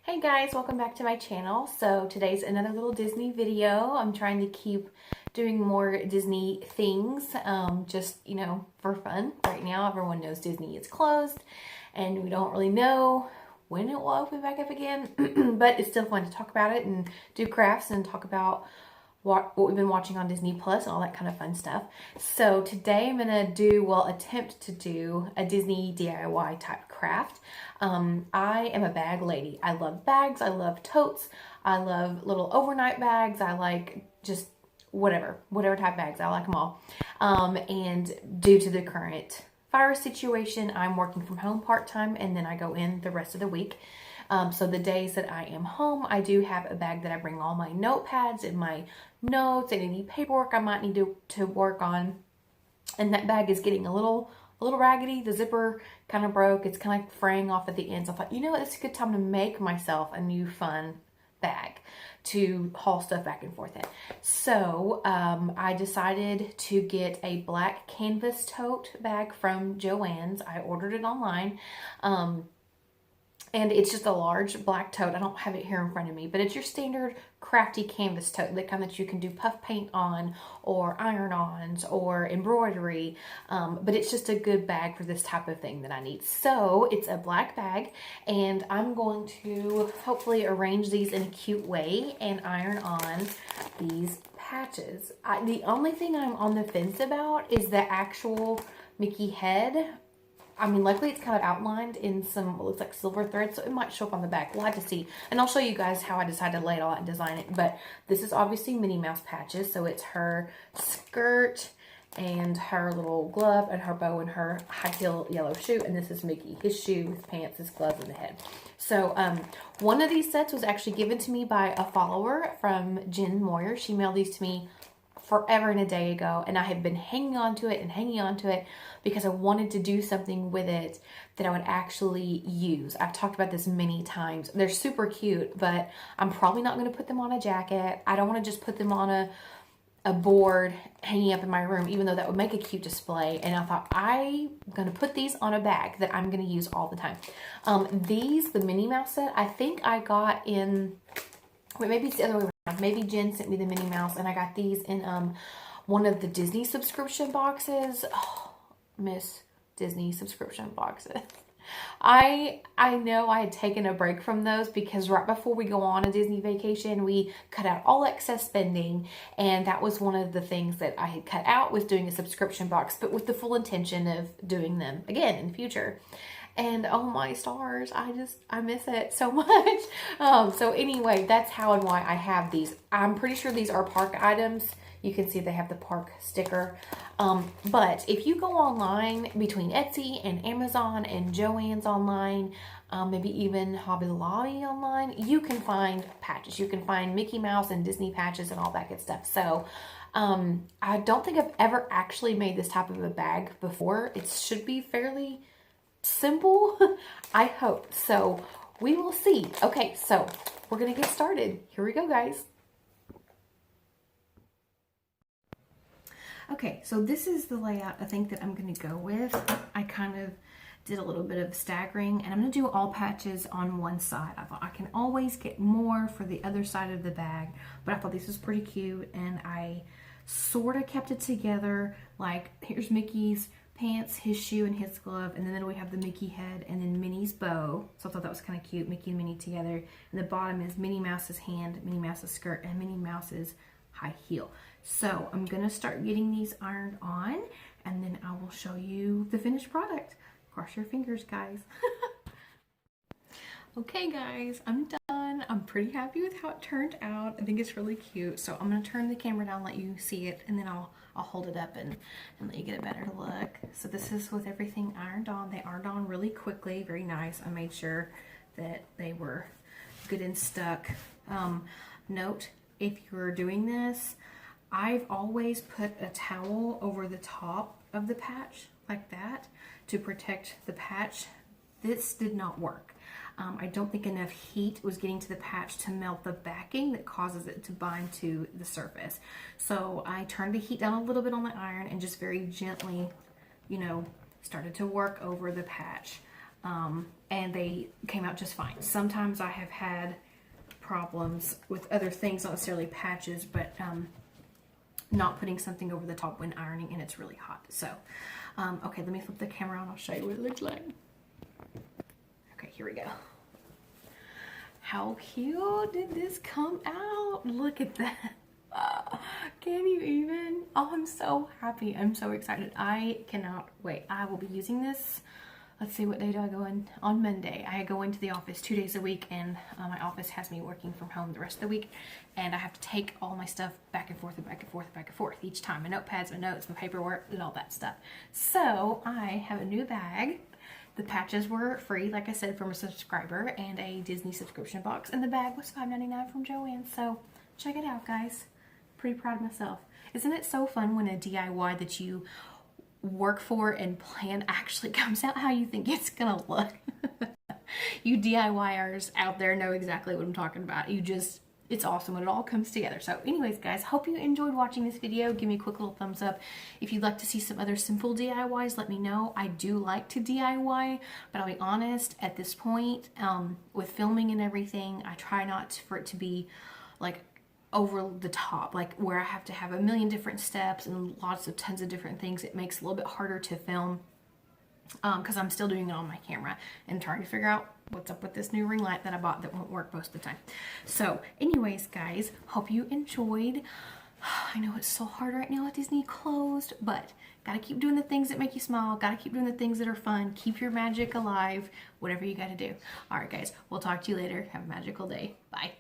Hey guys, welcome back to my channel. So today's another little Disney video. I'm trying to keep doing more Disney things, just, for fun. Right now, everyone knows Disney is closed and we don't really know when it will open back up again, but it's still fun to talk about it and do crafts and talk about what we've been watching on Disney Plus and all that kind of fun stuff. So today I'm gonna attempt to do a Disney DIY type craft. I am a bag lady. I love bags, I love totes, I love little overnight bags, I like just whatever type bags, I like them all. And due to the current virus situation, I'm working from home part-time and then I go in the rest of the week. So the days that I am home, I do have a bag that I bring all my notepads and my notes and any paperwork I might need to work on. And that bag is getting a little raggedy. The zipper kind of broke. It's kind of like fraying off at the ends. I thought, you know what, it's a good time to make myself a new fun bag to haul stuff back and forth in. So I decided to get a black canvas tote bag from Joann's. I ordered it online. And it's just a large black tote. I don't have it here in front of me, but it's your standard crafty canvas tote, the kind that you can do puff paint on or iron-ons or embroidery. But it's just a good bag for this type of thing that I need. So it's a black bag, and I'm going to hopefully arrange these in a cute way and iron on these patches. The only thing I'm on the fence about is the actual Mickey head. I mean, luckily it's kind of outlined in some what looks like silver thread, so it might show up on the back. We'll have to see. And I'll show you guys how I decided to lay it all out and design it. But this is obviously Minnie Mouse patches, so it's her skirt and her little glove and her bow and her high heel yellow shoe. And this is Mickey, his shoe, his pants, his gloves, and the head. So one of these sets was actually given to me by a follower from Jen Moyer. She mailed these to me forever and a day ago, and I have been hanging on to it because I wanted to do something with it that I would actually use. I've talked about this many times. They're super cute, but I'm probably not going to put them on a jacket. I don't want to just put them on a board hanging up in my room, even though that would make a cute display. And I thought, I'm going to put these on a bag that I'm going to use all the time. The Minnie Mouse set, I think I got in, wait, maybe it's the other way around. Maybe Jen sent me the Minnie Mouse, and I got these in one of the Disney subscription boxes. Oh, miss Disney subscription boxes. I know I had taken a break from those because right before we go on a Disney vacation, we cut out all excess spending, and that was one of the things that I had cut out, was doing a subscription box, but with the full intention of doing them again in the future. And oh my stars, I miss it so much. So anyway, that's how and why I have these. I'm pretty sure these are park items. You can see they have the park sticker. But if you go online between Etsy and Amazon and Joann's online, maybe even Hobby Lobby online, you can find patches. You can find Mickey Mouse and Disney patches and all that good stuff. So I don't think I've ever actually made this type of a bag before. It should be fairly simple, I hope. So we will see. Okay, so we're gonna get started. Here we go, guys. Okay, so this is the layout I think that I'm gonna go with. I kind of did a little bit of staggering, and I'm gonna do all patches on one side. I thought I can always get more for the other side of the bag, but I thought this was pretty cute, and I sort of kept it together. Like, here's Mickey's pants, his shoe, and his glove, and then we have the Mickey head and then Minnie's bow. So I thought that was kind of cute, Mickey and Minnie together. And the bottom is Minnie Mouse's hand, Minnie Mouse's skirt, and Minnie Mouse's high heel. So I'm gonna start getting these ironed on, and then I will show you the finished product. Cross your fingers, guys. Okay guys, I'm done. I'm pretty happy with how it turned out. I think it's really cute. So I'm gonna turn the camera down, let you see it, and then I'll hold it up and let you get a better look. So this is with everything ironed on. They ironed on really quickly, very nice. I made sure that they were good and stuck. Note, if you're doing this, I've always put a towel over the top of the patch like that to protect the patch. This did not work. I don't think enough heat was getting to the patch to melt the backing that causes it to bind to the surface. So I turned the heat down a little bit on the iron and just very gently, started to work over the patch. and they came out just fine. Sometimes I have had problems with other things, not necessarily patches, but not putting something over the top when ironing and it's really hot. So, okay, let me flip the camera on. I'll show you what it looks like. Okay, here we go. How cute did this come out? Look at that. Can you even? Oh, I'm so happy. I'm so excited. I cannot wait. I will be using this. Let's see, what day do I go in? On Monday. I go into the office 2 days a week, and my office has me working from home the rest of the week, and I have to take all my stuff back and forth and back and forth and back and forth each time. My notepads, my notes, my paperwork, and all that stuff. So I have a new bag. The patches were free, like I said, from a subscriber, and a Disney subscription box, and the bag was $5.99 from Joann. So check it out, guys. Pretty proud of myself. Isn't it so fun when a DIY that you work for and plan actually comes out how you think it's gonna look? You DIYers out there know exactly what I'm talking about. It's awesome when it all comes together. So anyways, guys, hope you enjoyed watching this video. Give me a quick little thumbs up. If you'd like to see some other simple DIYs, let me know. I do like to DIY, but I'll be honest, at this point, with filming and everything, I try not for it to be like over the top, like where I have to have a million different steps and tons of different things. It makes it a little bit harder to film because I'm still doing it on my camera and trying to figure out what's up with this new ring light that I bought that won't work most of the time. So anyways, guys, hope you enjoyed. I know it's so hard right now with Disney closed, but gotta keep doing the things that make you smile, gotta keep doing the things that are fun, keep your magic alive, whatever you gotta do. All right, guys, we'll talk to you later. Have a magical day. Bye.